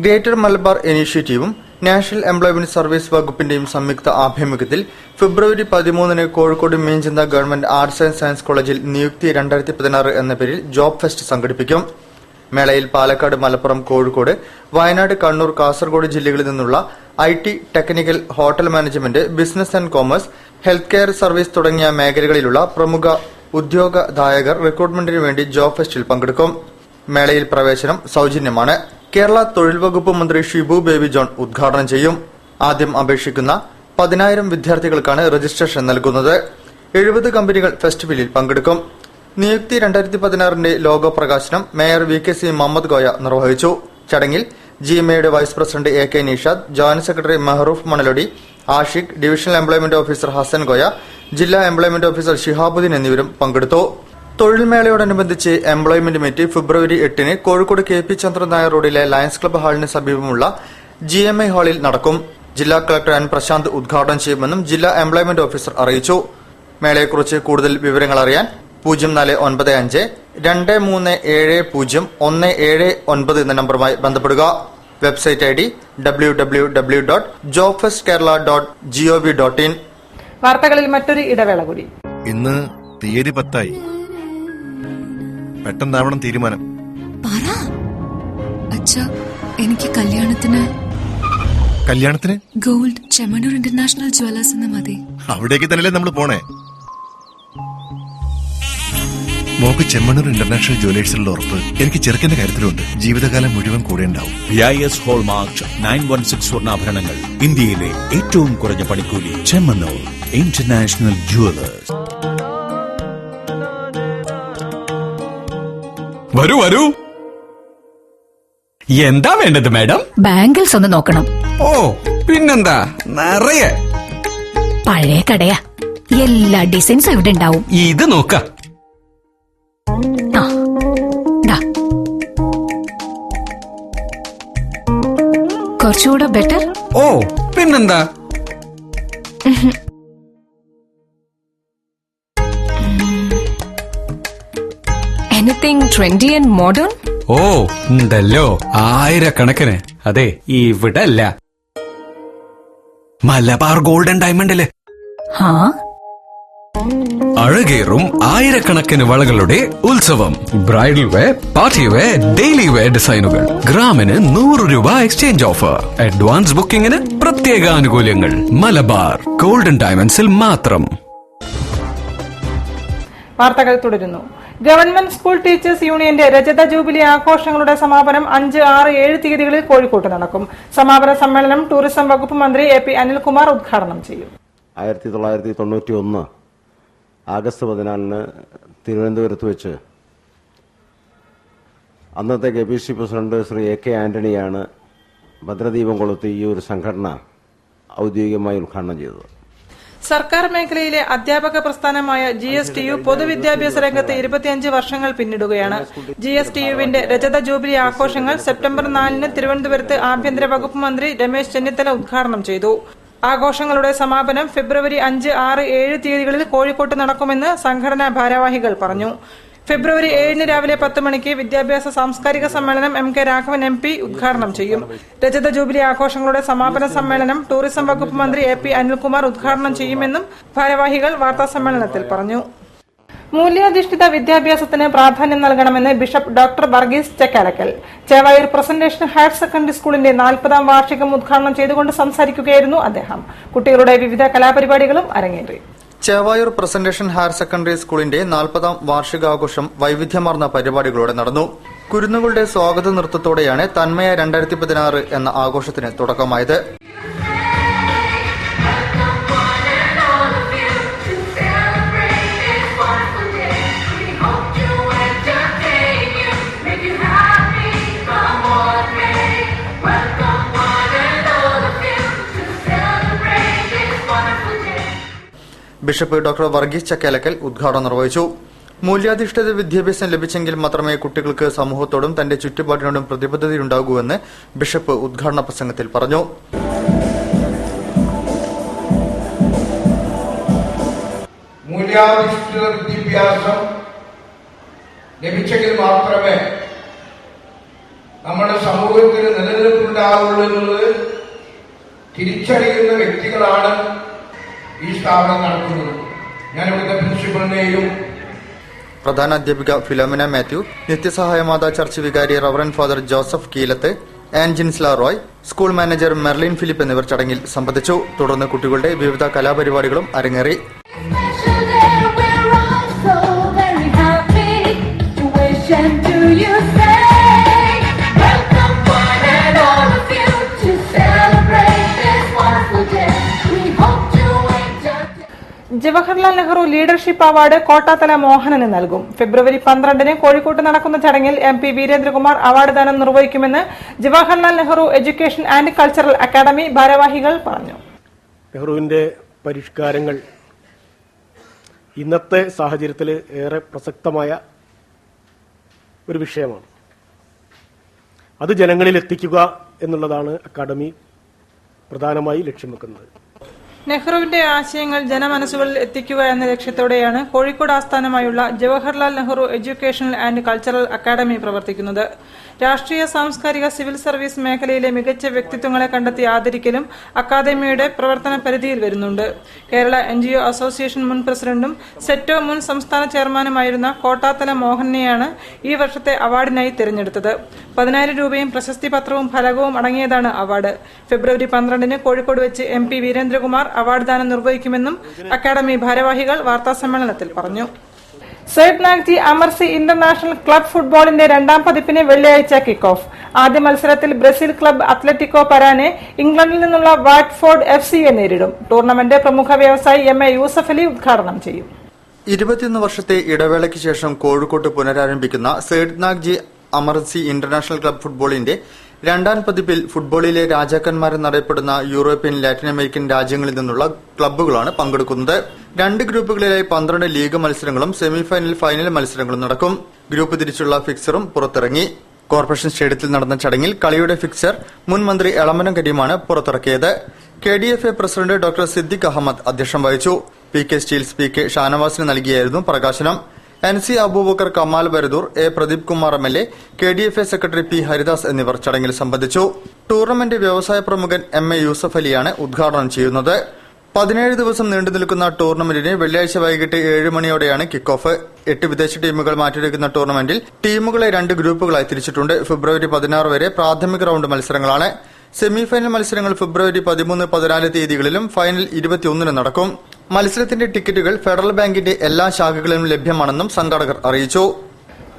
ഗ്രേറ്റർ മലബാർ ഇനീഷ്യേറ്റീവും നാഷണൽ എംപ്ലോയ്മെന്റ് സർവീസ് വകുപ്പിന്റെയും സംയുക്ത ആഭിമുഖ്യത്തിൽ ഫെബ്രുവരി 13-ന് Kozhikode Meenchanda government arts and science കോളേജിൽ നിയുക്തി 2016 എന്ന പേരിൽ ജോബ് ഫെസ്റ്റ് സംഘടിപ്പിക്കും. മേളയിൽ പാലക്കാട്, മലപ്പുറം, കോഴിക്കോട്, വയനാട്, കണ്ണൂർ, കാസർഗോഡ് ജില്ലകളിൽ നിന്നുള്ള IT, technical, hotel management, business and commerce, health care service തുടങ്ങിയ മേഖലകളിലുള്ള പ്രമുഖ ഉദ്യോഗദായകർ റിക്രൂട്ട്മെന്റിനു വേണ്ടി ജോബ് ഫെസ്റ്റിൽ പങ്കെടുക്കും. മേളയിൽ പ്രവേശനം സൌജന്യമാണ്. കേരള തൊഴിൽ വകുപ്പ് മന്ത്രി ഷിബു ബേബി ജോൺ ഉദ്ഘാടനം ചെയ്യും. ആദ്യം അപേക്ഷിക്കുന്ന 10,000 വിദ്യാർത്ഥികൾക്കാണ് രജിസ്ട്രേഷൻ നൽകുന്നത്. 70 കമ്പനികൾ ഫെസ്റ്റിവലിൽ പങ്കെടുക്കും. നിയുക്തി 2016ന്റെ ലോഗോ പ്രകാശനം മേയർ VKC മുഹമ്മദ് കോയ നിർവഹിച്ചു. ചടങ്ങിൽ GMAയുടെ vice president AK Nishad, joint secretary Mehroof Manalodi, Ashiq, divisional employment officer Hassan Koya, ജില്ലാ എംപ്ലോയ്മെന്റ് ഓഫീസർ ഷിഹാബുദ്ദീൻ എന്നിവരും പങ്കെടുത്തു. തൊഴിൽ മേളയോടനുബന്ധിച്ച് എംപ്ലോയ്മെന്റ് മീറ്റ് ഫെബ്രുവരി 8-ന് കോഴിക്കോട് KP ചന്ദ്രൻ നായർ റോഡിലെ ലയൺസ് ക്ലബ്ബ് ഹാളിന് സമീപമുള്ള GMA ഹാളിൽ നടക്കും. ജില്ലാ കളക്ടർ N പ്രശാന്ത് ഉദ്ഘാടനം ചെയ്യുമെന്നും ജില്ലാ എംപ്ലോയ്മെന്റ് ഓഫീസർ അറിയിച്ചു. മേളയെക്കുറിച്ച് കൂടുതൽ വിവരങ്ങൾ അറിയാൻ 0495237017 എന്ന നമ്പറുമായി ബന്ധപ്പെടുക. Website ID www.jobfestkerala.gov.in. വാർത്തകളിൽ മറ്റൊരു ഇടവേള കൂടി. ഇന്ന് തീയതി 10 പെട്ടെന്നാവണം തീരുമാനം. എനിക്ക് കല്യാണത്തിന് ഗോൾഡ് ചെമ്മണ്ണൂർ ഇന്റർനാഷണൽ ജ്വല്ലേഴ്സ് എന്ന് മതി. അവിടേക്ക് തന്നെയല്ലേ നമ്മൾ പോണേ. മോക്ക് ചെമ്മണ്ണൂർ ഇന്റർനാഷണൽ ജ്വല്ലേഴ്സിലുള്ള ഉറപ്പ് എനിക്ക് ചെറുക്കന്റെ കാര്യത്തിലുണ്ട്. ജീവിതകാലം മുഴുവൻ കൂടെ ഉണ്ടാവും. BIS ഹോൾമാർക്ക് 916 സ്വർണ്ണാഭരണങ്ങൾ. ഇന്ത്യയിലെ ഏറ്റവും കുറഞ്ഞ പണിക്കൂലി. Chemmanur international Jewellers. വരൂ വരൂ. എന്താ വേണ്ടത് മാഡം? ബാംഗിൾസ് ഒന്ന് നോക്കണം. ഓ പിന്നെന്താ, നിറയെ പഴയ കടയാ. എല്ലാ ഡിസൈൻസും ഇവിടെ ഉണ്ടാവും. ഇത് നോക്ക. കുറച്ചുകൂടെ ബെറ്റർ. ഓ പിന്നെന്താ. Anything trendy and modern? ഓ ഉണ്ടല്ലോ, ആയിരക്കണക്കിന്. അതെ, ഇവിടെ അല്ല, മലബാർ ഗോൾഡൻ ഡയമണ്ടില്. അഴകേറും ആയിരക്കണക്കിന് വളകളുടെ ഉത്സവം. Bridal wear, party wear, daily wear ഡിസൈനുകൾ. ഗ്രാമിന് 100 രൂപ എക്സ്ചേഞ്ച് ഓഫർ. അഡ്വാൻസ് ബുക്കിംഗിന് പ്രത്യേക ആനുകൂല്യങ്ങൾ. മലബാർ ഗോൾഡൻ ഡയമണ്ട്സിൽ മാത്രം. വാർത്തകൾ തുടരുന്നു. ഗവൺമെന്റ് സ്കൂൾ ടീച്ചേഴ്സ് യൂണിയന്റെ രജത ജൂബിലി ആഘോഷങ്ങളുടെ സമാപനം 5, 6, 7 തീയതികളിൽ കോഴിക്കോട്ട് നടക്കും. സമാപന സമ്മേളനം ടൂറിസം വകുപ്പ് മന്ത്രി AP അനിൽകുമാർ ഉദ്ഘാടനം ചെയ്യും. 1991 ആഗസ്റ്റ് 14 തിരുവനന്തപുരത്ത് വെച്ച് അന്നത്തെ KPC പ്രസിഡന്റ് ശ്രീ AK ആന്റണിയാണ് ഭദ്രദീപം കൊളുത്തി ഈ ഒരു സംഘടന ഔദ്യോഗികമായി ഉദ്ഘാടനം ചെയ്തത്. സർക്കാർ മേഖലയിലെ അധ്യാപക പ്രസ്ഥാനമായ GSTU പൊതുവിദ്യാഭ്യാസ രംഗത്ത് 25 വർഷങ്ങൾ പിന്നിടുകയാണ്. GSTUവിന്റെ രജത ജൂബിലി ആഘോഷങ്ങൾ സെപ്റ്റംബർ 4 തിരുവനന്തപുരത്ത് ആഭ്യന്തര വകുപ്പ് മന്ത്രി രമേശ് ചെന്നിത്തല ഉദ്ഘാടനം ചെയ്തു. ആഘോഷങ്ങളുടെ സമാപനം ഫെബ്രുവരി 5, 6, 7 തീയതികളിൽ കോഴിക്കോട്ട് നടക്കുമെന്ന് സംഘടനാ ഭാരവാഹികൾ പറഞ്ഞു. ഫെബ്രുവരി 7 രാവിലെ 10 മണിക്ക് വിദ്യാഭ്യാസ സാംസ്കാരിക സമ്മേളനം MK രാഘവൻ MP ഉദ്ഘാടനം ചെയ്യും. രജത ജൂബിലി ആഘോഷങ്ങളുടെ സമാപന സമ്മേളനം ടൂറിസം വകുപ്പ് മന്ത്രി AP അനിൽകുമാർ ഉദ്ഘാടനം ചെയ്യുമെന്നും ഭാരവാഹികൾ വാർത്താസമ്മേളനത്തിൽ പറഞ്ഞു. മൂല്യാധിഷ്ഠിത വിദ്യാഭ്യാസത്തിന് പ്രാധാന്യം നൽകണമെന്ന് bishop doctor Varghese Chakkalakkal Chevayur presentation higher secondary സ്കൂളിന്റെ 40ാം വാർഷികം ഉദ്ഘാടനം ചെയ്തുകൊണ്ട് സംസാരിക്കുകയായിരുന്നു അദ്ദേഹം. കുട്ടികളുടെ വിവിധ കലാപരിപാടികളും അരങ്ങേറി. ചേവായൂർ പ്രസന്റേഷൻ ഹയർ സെക്കൻഡറി സ്കൂളിന്റെ 40ാം വാർഷികാഘോഷം വൈവിധ്യമാർന്ന പരിപാടികളോടെ നടന്നു. കുരുന്നുകളുടെ സ്വാഗത നൃത്തത്തോടെയാണ് തന്മയ 2016 എന്ന ആഘോഷത്തിന് തുടക്കമായത്. ബിഷപ്പ് ഡോക്ടർ വർഗീസ് ചക്കാലക്കൽ ഉദ്ഘാടനം നിർവഹിച്ചു. മൂല്യാധിഷ്ഠിത വിദ്യാഭ്യാസം ലഭിച്ചെങ്കിൽ മാത്രമേ കുട്ടികൾക്ക് സമൂഹത്തോടും തന്റെ ചുറ്റുപാടിനോടും പ്രതിബദ്ധതയുണ്ടാകൂവെന്ന് ബിഷപ്പ് ഉദ്ഘാടന പ്രസംഗത്തിൽ പറഞ്ഞു. മൂല്യാധിഷ്ഠിത വിദ്യാഭ്യാസം ലഭിച്ചെങ്കിൽ മാത്രമേ നമ്മുടെ സമൂഹത്തിന് നിലനിൽപ്പുണ്ടാവുള്ളൂ എന്നുള്ളത് തിരിച്ചറിയുന്ന വ്യക്തികളാണ് ഈ സ്ഥാപനം നടത്തുന്നത്. ഞാൻ ഇവിടുത്തെ പ്രിൻസിപ്പലിനെയും പ്രധാന അധ്യാപിക ഫിലോമിന മാത്യു, നിത്യസഹായമാതാ ചർച്ച് വികാരി റവറൻ ഫാദർ ജോസഫ് കീലത്ത്, ആൻജിൻസ്ല Roy, school manager Merlin Philip എന്നിവർ ചടങ്ങിൽ സംബന്ധിച്ചു. തുടർന്ന് കുട്ടികളുടെ വിവിധ കലാപരിപാടികളും അരങ്ങേറി. ജവഹർലാൽ നെഹ്റു ലീഡർഷിപ്പ് അവാർഡ് കോട്ടാത്തല മോഹനന് നൽകും. ഫെബ്രുവരി 12 കോഴിക്കോട്ട് നടക്കുന്ന ചടങ്ങിൽ MP വീരേന്ദ്രകുമാർ അവാർഡ് ദാനം നിർവഹിക്കുമെന്ന് Jawaharlal Nehru education and cultural academy ഭാരവാഹികൾ പറഞ്ഞു. നെഹ്റുവിന്റെ പരിഷ്കാരങ്ങൾ ഇന്നത്തെ സാഹചര്യത്തിൽ ഏറെ പ്രസക്തമായ ഒരു വിഷയമാണ്. അത് ജനങ്ങളിൽ എത്തിക്കുക എന്നുള്ളതാണ് അക്കാദമി പ്രധാനമായി ലക്ഷ്യം വെക്കുന്നത്. നെഹ്റുവിന്റെ ആശയങ്ങൾ ജനമനസ്സുകളിൽ എത്തിക്കുക എന്ന ലക്ഷ്യത്തോടെയാണ് കോഴിക്കോട് ആസ്ഥാനമായുള്ള Jawaharlal Nehru educational and cultural academy പ്രവർത്തിക്കുന്നത്. രാഷ്ട്രീയ, സാംസ്കാരിക, സിവിൽ സർവീസ് മേഖലയിലെ മികച്ച വ്യക്തിത്വങ്ങളെ കണ്ടെത്തി ആദരിക്കലും അക്കാദമിയുടെ പ്രവർത്തന പരിധിയിൽ വരുന്നുണ്ട്. കേരള NGO അസോസിയേഷൻ മുൻ പ്രസിഡന്റും സെറ്റോ മുൻ സംസ്ഥാന ചെയർമാനുമായിരുന്ന കോട്ടാത്തല മോഹനെയാണ് ഈ വർഷത്തെ അവാർഡിനായി തിരഞ്ഞെടുത്തത്. 10,000 രൂപയും പ്രശസ്തി പത്രവും ഫലകവും അടങ്ങിയതാണ് അവാർഡ്. ഫെബ്രുവരി 12 കോഴിക്കോട് വെച്ച് MP വീരേന്ദ്രകുമാർ അവാർഡ് ദാനം നിർവഹിക്കുമെന്നും അക്കാദമി ഭാരവാഹികൾ വാർത്താസമ്മേളനത്തിൽ പറഞ്ഞു. സയ്യിദ് നാഗ്ജി അമർസി ഇന്റർനാഷണൽ ക്ലബ് ഫുട്ബോളിന്റെ 2ാം പതിപ്പിന് വെള്ളിയാഴ്ച കിക്ക് ഓഫ്. ആദ്യ മത്സരത്തിൽ ബ്രസീൽ ക്ലബ് അത്ലറ്റിക്കോ പരാനെ ഇംഗ്ലണ്ടിൽ നിന്നുള്ള വാറ്റ്ഫോർഡ് FCയെ നേരിടും. ടൂർണമെന്റ് പ്രമുഖ വ്യവസായി MA യൂസഫ് അലി ഉദ്ഘാടനം ചെയ്യും. 21 വർഷത്തെ ഇടവേളയ്ക്ക് ശേഷം കോഴിക്കോട്ട് പുനരാരംഭിക്കുന്ന സയ്യിദ് നാഗ്ജി അമർസി ഇന്റർനാഷണൽ ക്ലബ് ഫുട്ബോളിന്റെ 2ാം പതിപ്പിൽ ഫുട്ബോളിലെ രാജാക്കന്മാരെന്നറിയപ്പെടുന്ന യൂറോപ്യൻ, ലാറ്റിൻ അമേരിക്കൻ രാജ്യങ്ങളിൽ നിന്നുള്ള ക്ലബ്ബുകളാണ് പങ്കെടുക്കുന്നത്. 2 ഗ്രൂപ്പുകളിലായി 12 ലീഗ് മത്സരങ്ങളും സെമിഫൈനൽ, ഫൈനൽ മത്സരങ്ങളും നടക്കും. ഗ്രൂപ്പ് തിരിച്ചുള്ള ഫിക്സറും പുറത്തിറങ്ങി. കോർപ്പറേഷൻ സ്റ്റേഡിയത്തിൽ നടന്ന ചടങ്ങിൽ കളിയുടെ ഫിക്സർ മുൻ മന്ത്രി എളമനം കരീമാണ് പുറത്തിറക്കിയത്. KDFA president doctor Siddique Ahmed അധ്യക്ഷം വഹിച്ചു. PK സ്റ്റീൽസ് PK ഷാനവാസിന് നൽകിയായിരുന്നു പ്രകാശനം. NC Aboobacker, Kamal Baradur, A Pradeep Kumar MLA, KDFA secretary P Haridas എന്നിവർ ചടങ്ങിൽ സംബന്ധിച്ചു. ടൂർണമെന്റ് വ്യവസായ പ്രമുഖൻ MA യൂസഫ് അലിയാണ് ഉദ്ഘാടനം ചെയ്യുന്നത്. 17 ദിവസം നീണ്ടു നിൽക്കുന്ന ടൂർണമെന്റിന് വെള്ളിയാഴ്ച വൈകിട്ട് 7 മണിയോടെയാണ് കിക്ക് ഓഫ്. 8 വിദേശ ടീമുകൾ മാറ്റിവെക്കുന്ന ടൂർണമെന്റിൽ ടീമുകളെ 2 ഗ്രൂപ്പുകളായി തിരിച്ചിട്ടുണ്ട്. ഫെബ്രുവരി 16 വരെ പ്രാഥമിക റൌണ്ട് മത്സരങ്ങളാണ്. സെമിഫൈനൽ മത്സരങ്ങൾ ഫെബ്രുവരി 13, 14 തീയതികളിലും ഫൈനൽ 21 നടക്കും. മത്സരത്തിന്റെ ടിക്കറ്റുകൾ ഫെഡറൽ ബാങ്കിന്റെ എല്ലാ ശാഖകളിലും ലഭ്യമാണെന്നും സംഘാടകർ അറിയിച്ചു.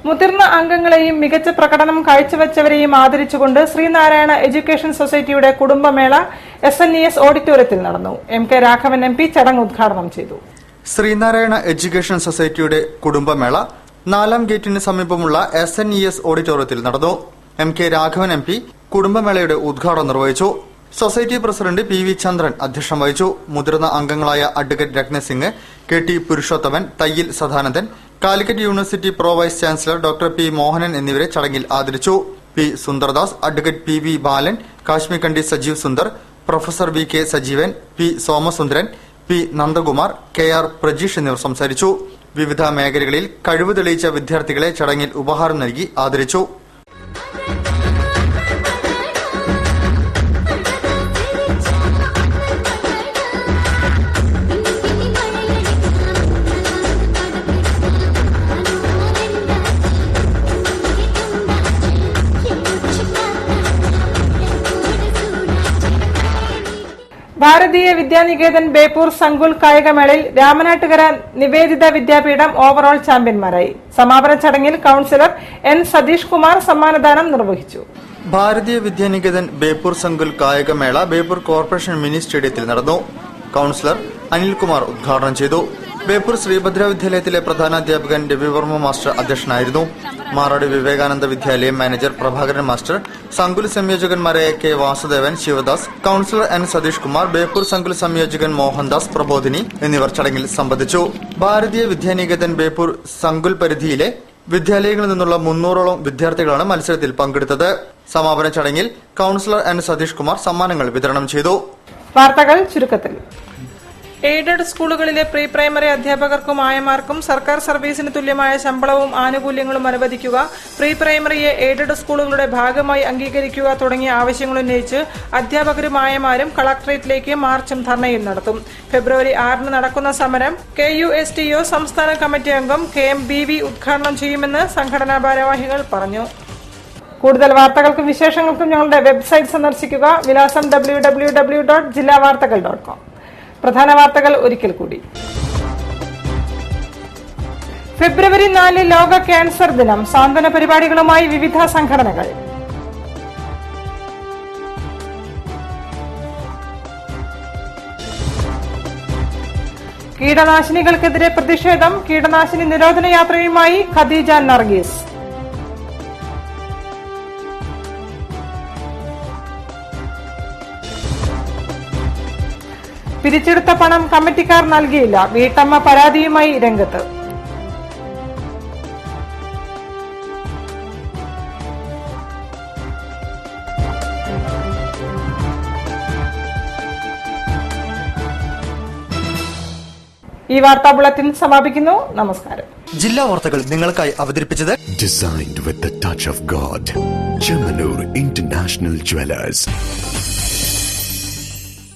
മുതിർന്ന അംഗങ്ങളെയും മികച്ച പ്രകടനം കാഴ്ചവെച്ചവരെയും ആദരിച്ചുകൊണ്ട് ശ്രീനാരായണ എഡ്യൂക്കേഷൻ സൊസൈറ്റിയുടെ കുടുംബമേള SNES ഓഡിറ്റോറിയത്തിൽ നടന്നു. MK രാഘവൻ MP ചടങ്ങ് ഉദ്ഘാടനം ചെയ്തു. ശ്രീനാരായണ എഡ്യൂക്കേഷൻ സൊസൈറ്റിയുടെ കുടുംബമേള 4ാം ഗേറ്റിന് സമീപമുള്ള SNES ഓഡിറ്റോറിയത്തിൽ നടന്നു. MK രാഘവൻ MP കുടുംബമേളയുടെ ഉദ്ഘാടനം നിർവഹിച്ചു. സൊസൈറ്റി പ്രസിഡന്റ് PV ചന്ദ്രൻ അധ്യക്ഷം വഹിച്ചു. മുതിർന്ന അംഗങ്ങളായ advocate Ratnasingh, KT Purushothaman, Thayyil Sadanandan, Calicut university pro vice chancellor doctor P Mohanan എന്നിവരെ ചടങ്ങിൽ ആദരിച്ചു. P Sundardas, advocate PV Balan, Kashmir Kandi Sajeev Sundar, professor VK Sajeevan, P Somasundaran, P Nandakumar, KR Prajeesh എന്നിവർ സംസാരിച്ചു. വിവിധ മേഖലകളിൽ കഴിവ് തെളിയിച്ച വിദ്യാർത്ഥികളെ ചടങ്ങിൽ ഉപഹാരം നൽകി ആദരിച്ചു. ഭാരതീയ വിദ്യാനികേതൻ ബേപ്പൂർ സങ്കുൽ കായികമേളയിൽ രാമനാട്ടുകര നിവേദിത വിദ്യാപീഠം ഓവറോൾ ചാമ്പ്യന്മാരായി. സമാപന ചടങ്ങിൽ കൌൺസിലർ N സതീഷ് കുമാർ സമ്മാനദാനം നിർവഹിച്ചു. ഭാരതീയ വിദ്യാനികേതൻ ബേപ്പൂർ സങ്കുൽ കായികമേള ബേപ്പൂർ കോർപ്പറേഷൻ മിനി സ്റ്റേഡിയത്തിൽ നടന്നു. കൌൺസിലർ അനിൽകുമാർ ഉദ്ഘാടനം ചെയ്തു. ബേപ്പൂർ ശ്രീഭദ്ര വിദ്യാലയത്തിലെ പ്രധാനാധ്യാപകൻ രവിവർമ്മ മാസ്റ്റർ അധ്യക്ഷനായിരുന്നു. മാറാട് വിവേകാനന്ദ വിദ്യാലയം മാനേജർ പ്രഭാകരൻ മാസ്റ്റർ, സങ്കുൽ സംയോജകന്മാരായ K Vasudevan, Sivadas, councillor N Satheesh Kumar, Beypore സങ്കുൽ സംയോജകൻ മോഹൻദാസ്, പ്രബോധിനി എന്നിവർ ചടങ്ങിൽ സംബന്ധിച്ചു. ഭാരതീയ വിദ്യാനികേതൻ ബേപ്പൂർ സങ്കുൽ പരിധിയിലെ വിദ്യാലയങ്ങളിൽ നിന്നുള്ള 300ഓളം വിദ്യാർത്ഥികളാണ് മത്സരത്തിൽ പങ്കെടുത്തത്. സമാപന ചടങ്ങിൽ കൌൺസിലർ N സതീഷ് കുമാർ സമ്മാനങ്ങൾ വിതരണം ചെയ്തു. വാർത്തകൾ ചുരുക്കത്തിൽ. എയ്ഡഡ് സ്കൂളുകളിലെ പ്രീ പ്രൈമറി അധ്യാപകർക്കും ആയമാർക്കും സർക്കാർ സർവീസിന് തുല്യമായ ശമ്പളവും ആനുകൂല്യങ്ങളും അനുവദിക്കുക, പ്രീ പ്രൈമറിയെ എയ്ഡഡ് സ്കൂളുകളുടെ ഭാഗമായി അംഗീകരിക്കുക തുടങ്ങിയ ആവശ്യങ്ങൾ ഉന്നയിച്ച് അധ്യാപകരും ആയമാരും കളക്ടറേറ്റിലേക്ക് മാർച്ചും ധർണയും നടത്തും. ഫെബ്രുവരി 6 നടക്കുന്ന സമരം KUSTO സംസ്ഥാന കമ്മിറ്റി അംഗം KM BV ഉദ്ഘാടനം ചെയ്യുമെന്ന് സംഘടനാ ഭാരവാഹികൾ പറഞ്ഞു. കൂടുതൽ വാർത്തകൾക്കും വിശേഷങ്ങൾക്കും ഞങ്ങളുടെ വെബ്സൈറ്റ് സന്ദർശിക്കുക. വിലാസം www.jillavartakal.com. പ്രധാന വാർത്തകൾ ഒരിക്കൽ കൂടി. ഫെബ്രുവരി 4 ലോക ക്യാൻസർ ദിനം. സാന്ത്വന പരിപാടികളുമായി വിവിധ സംഘടനകൾ. കീടനാശിനികൾക്കെതിരെ പ്രതിഷേധം. കീടനാശിനി നിരോധന യാത്രയുമായി ഖദീജ നർഗീസ്. പിരിച്ചെടുത്ത പണം കമ്മിറ്റിക്കാർ നൽകിയില്ല. വീട്ടമ്മ പരാതിയുമായി രംഗത്ത്. ഈ വാർത്താ ബുള്ളറ്റിൻ സമാപിക്കുന്നു. നമസ്കാരം. ജില്ലാ വാർത്തകൾ നിങ്ങൾക്കായി അവതരിപ്പിച്ചത് Designed with the touch of God. Chemanur International Jewelers.